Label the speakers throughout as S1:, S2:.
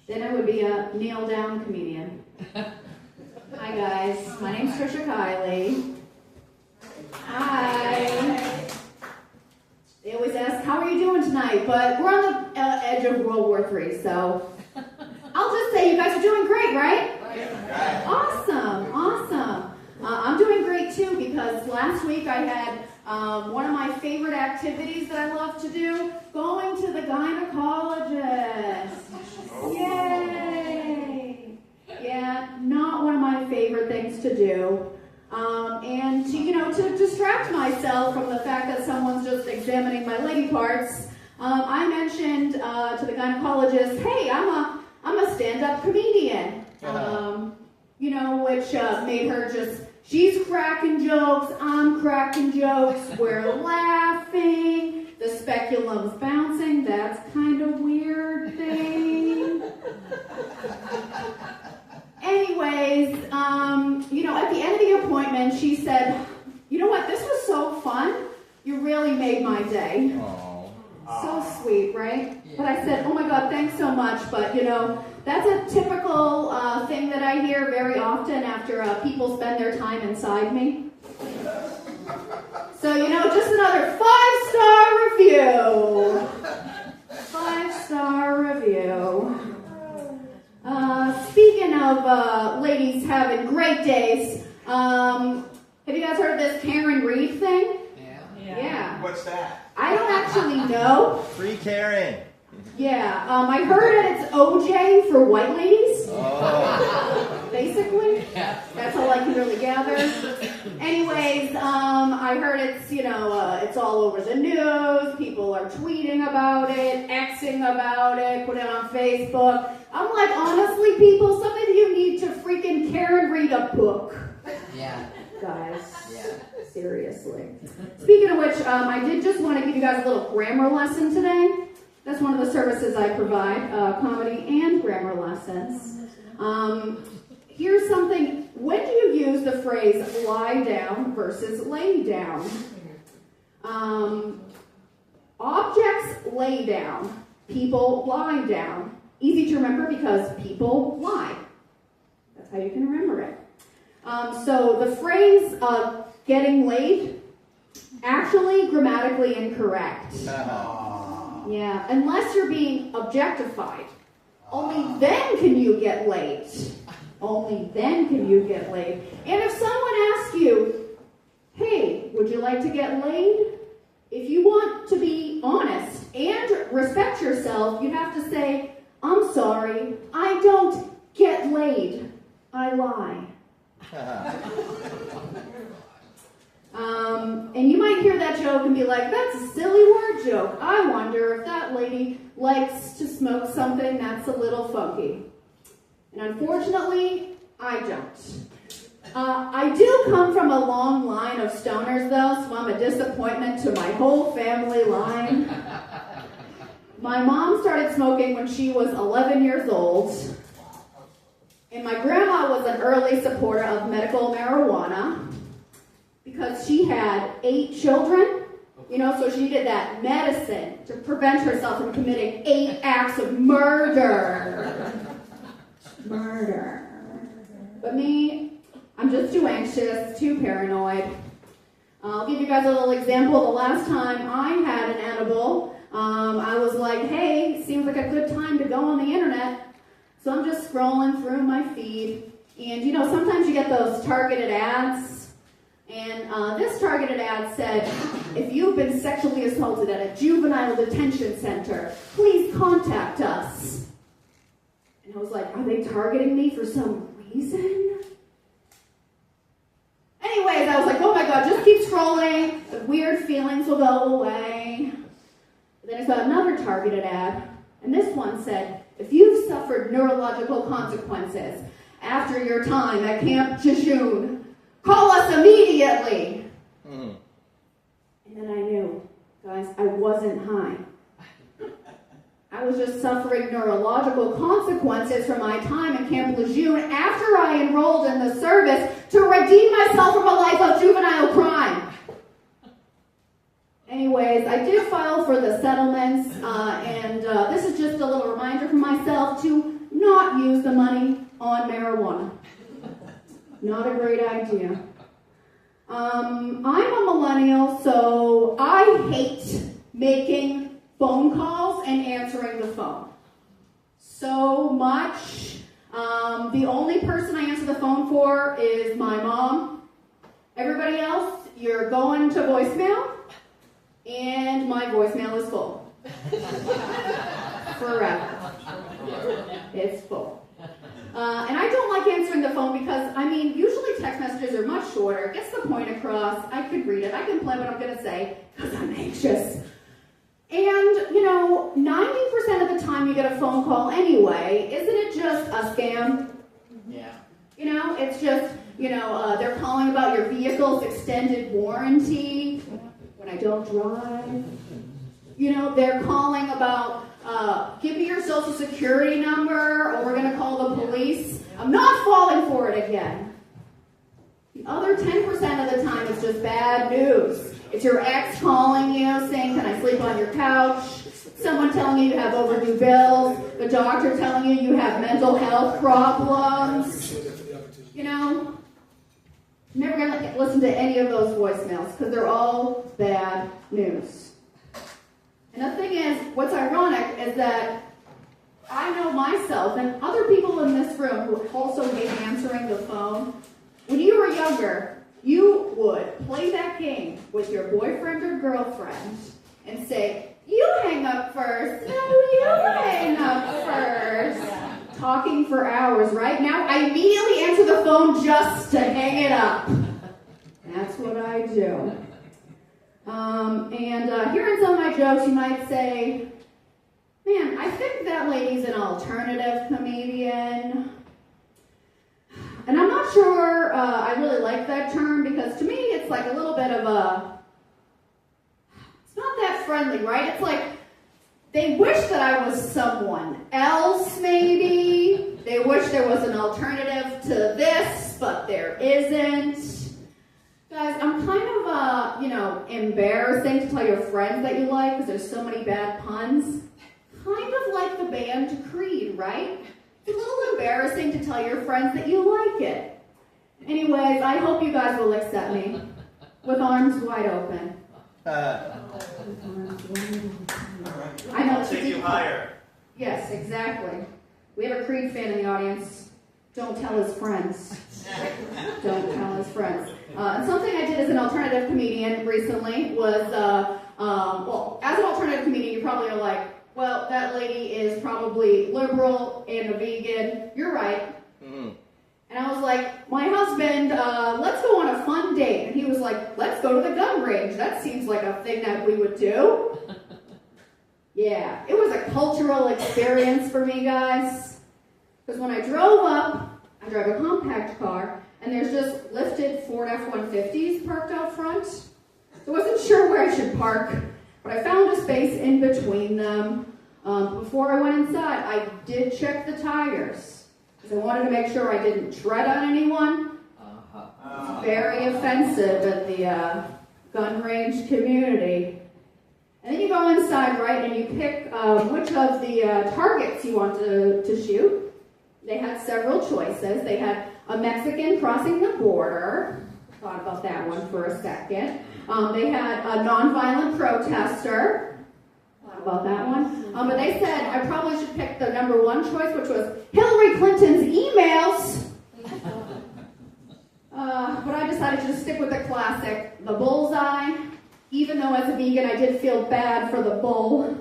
S1: then I would be a kneel-down comedian. Hi guys, my name's Trisha Kiley. Hi. They always ask, how are you doing tonight? But we're on the edge of World War III, so I'll just say you guys are doing great, right? Awesome, awesome. I'm doing great too because last week I had one of my favorite activities that I love to do, going to the gynecologist. Yay! Yeah, not one of my favorite things to do. And to distract myself from the fact that someone's just examining my lady parts, I mentioned to the gynecologist, hey, I'm a stand-up comedian. Which made her just, she's cracking jokes, I'm cracking jokes, we're laughing, the speculum's bouncing, that's kind of weird thing. Anyways, at the end of the appointment, she said, you know what, this was so fun, you really made my day.
S2: Aww.
S1: So sweet, right? Yeah. But I said, oh my God, thanks so much, but that's a typical thing that I hear very often after people spend their time inside me. So, just another 5-star review. 5-star review. Speaking of ladies having great days, have you guys heard of this Karen Reed thing? Yeah.
S3: What's that?
S1: I don't actually know.
S2: Free Karen.
S1: Yeah, I heard that it's OJ for white ladies.
S2: Oh.
S1: Basically. That's all I can really gather. Anyways, I heard it's, it's all over the news. People are tweeting about it, Xing about it, putting it on Facebook. I'm like, honestly, people, some of you need to freaking Karen read a book.
S4: Yeah.
S1: Guys.
S4: Yeah.
S1: Seriously. Speaking of which, I did just want to give you guys a little grammar lesson today. That's one of the services I provide, comedy and grammar lessons. Here's something. When do you use the phrase lie down versus lay down? Objects lay down. People lie down. Easy to remember because people lie. That's how you can remember it. So the phrase getting laid, actually grammatically incorrect. Yeah, unless you're being objectified. Only then can you get laid. Only then can you get laid. And if someone asks you, hey, would you like to get laid? If you want to be honest and respect yourself, you have to say, I'm sorry, I don't get laid. I lie. And you might hear that joke and be like, that's a silly word joke. I wonder if that lady likes to smoke something that's a little funky. And unfortunately, I don't. I do come from a long line of stoners, though, so I'm a disappointment to my whole family line. My mom started smoking when she was 11 years old. And my grandma was an early supporter of medical marijuana because she had 8 children, so she needed that medicine to prevent herself from committing 8 acts of murder. Murder. But me, I'm just too anxious, too paranoid. I'll give you guys a little example. The last time I had an edible, I was like, hey, seems like a good time to go on the internet. So I'm just scrolling through my feed. And, sometimes you get those targeted ads. And this targeted ad said, if you've been sexually assaulted at a juvenile detention center, please contact us. And I was like, are they targeting me for some reason? Anyways, I was like, oh my God, just keep scrolling. The weird feelings will go away. Then I saw another targeted ad. And this one said, if you've suffered neurological consequences after your time at Camp Jejune, call us immediately. And then I knew, guys, I wasn't high. I was just suffering neurological consequences from my time in Camp Lejeune after I enrolled in the service to redeem myself from a life of juvenile crime. Anyways, I did file for the settlements, and this is just a little reminder for myself to not use the money on marijuana. Not a great idea. I'm a millennial, so I hate making phone calls and answering the phone. So much. The only person I answer the phone for is my mom. Everybody else, you're going to voicemail, and my voicemail is full. Forever. It's full. And I don't like answering the phone because, usually text messages are much shorter. It gets the point across. I can read it. I can plan what I'm going to say because I'm anxious. And, 90% of the time you get a phone call anyway. Isn't it just a scam?
S2: Yeah.
S1: It's just, they're calling about your vehicle's extended warranty when I don't drive. They're calling about, give me your social security number or we're going to call the police. I'm not falling for it again. The other 10% of the time it's just bad news. It's your ex calling you saying, can I sleep on your couch? Someone telling you you have overdue bills. The doctor telling you have mental health problems. Never going to listen to any of those voicemails because they're all bad news. And the thing is, what's ironic is that I know myself and other people in this room who also hate answering the phone. When you were younger, you would play that game with your boyfriend or girlfriend and say, you hang up first. No, you hang up first. Talking for hours. Right now, I immediately answer the phone just to hang it up. That's what I do. Hearing some of my jokes, you might say, man, I think that lady's an alternative comedian. And I'm not sure I really like that term because to me it's like a little bit of it's not that friendly, right? It's like they wish that I was someone else maybe. They wish there was an alternative to this, but there isn't. Guys, I'm kind of, embarrassing to tell your friends that you like because there's so many bad puns. Kind of like the band Creed, right? It's a little embarrassing to tell your friends that you like it. Anyways, I hope you guys will accept me with arms wide open. I know.
S2: I'll take you higher.
S1: Yes, exactly. We have a Creed fan in the audience. Don't tell his friends. Don't tell his friends. And something I did as an alternative comedian recently was, as an alternative comedian, you probably are like, well, that lady is probably liberal and a vegan. You're right. Mm-hmm. And I was like, my husband, let's go on a fun date. And he was like, let's go to the gun range. That seems like a thing that we would do. Yeah, it was a cultural experience for me, guys. Because when I drove up, I drive a compact car, and there's just lifted Ford F-150s parked out front. So I wasn't sure where I should park, but I found a space in between them. Before I went inside, I did check the tires, because I wanted to make sure I didn't tread on anyone. It's very offensive at the gun range community. And then you go inside, right, and you pick which of the targets you want to shoot. They had several choices. They had a Mexican crossing the border. Thought about that one for a second. They had a nonviolent protester. Thought about that one. But they said I probably should pick the number one choice, which was Hillary Clinton's emails. But I decided to just stick with the classic, the bullseye. Even though as a vegan I did feel bad for the bull.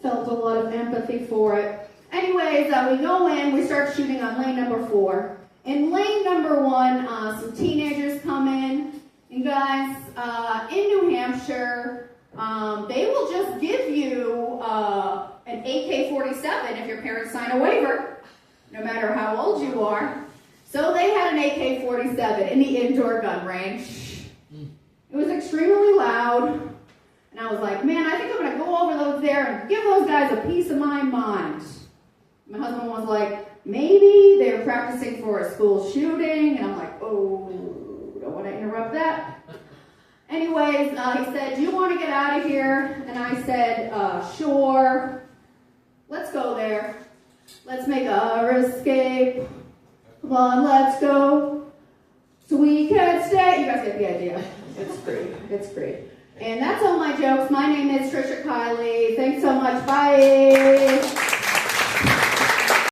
S1: Felt a lot of empathy for it. Anyways, we go in, we start shooting on lane number 4. In lane number 1, some teenagers come in. And guys, in New Hampshire, they will just give you an AK-47 if your parents sign a waiver, no matter how old you are. So they had an AK-47 in the indoor gun range. It was extremely loud. And I was like, man, I think I'm going to go over there and give those guys a piece of my mind. My husband was like, maybe they're practicing for a school shooting. And I'm like, oh, don't want to interrupt that. Anyways, he said, do you want to get out of here? And I said, sure. Let's go there. Let's make our escape. Come on, let's go. So we can stay. You guys get the idea. It's great. It's great. And that's all my jokes. My name is Trisha Kiley. Thanks so much. Bye.